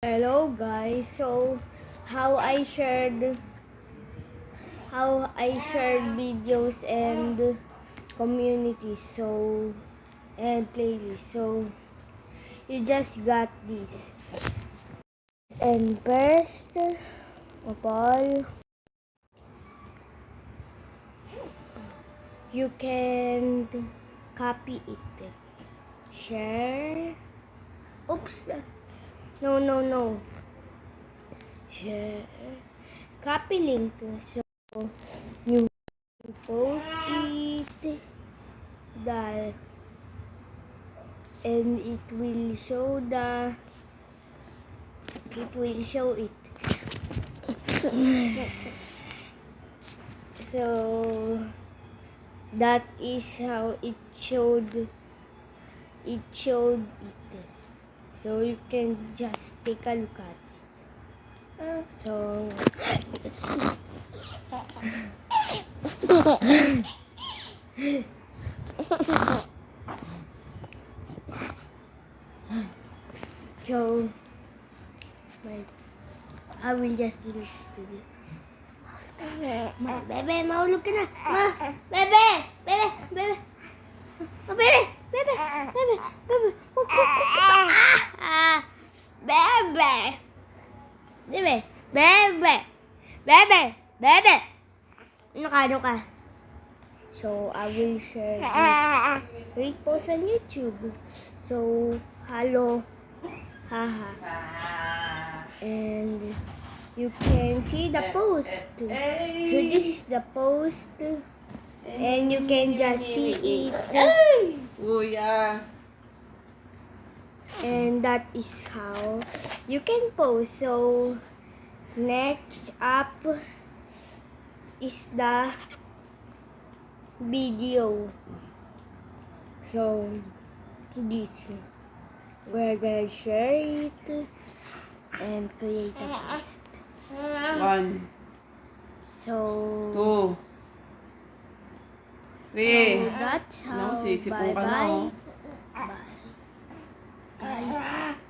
Hello guys, so how I shared videos and community and playlists. So you just got this. And first of all, you can copy it. Share. Oops. No. Share. Copy link. So you post it and it will show it. So that is how it showed it. So you can just take a look at it. So so I will just delete it. Bebe, mahulog ka na. Bebe. Bebe. Ano ka? So, I will share this. Wait, post on YouTube. So, hello. Haha. And you can see the post. So, this is the post. And you can just see it. Oh, yeah. And that is how you can post. So, next up is the video. So, this. We're gonna share it and create a post. 1, So, 2, 3. that's how. Ano, sisipo ka na, Bye-bye. oh. Bye. Guys.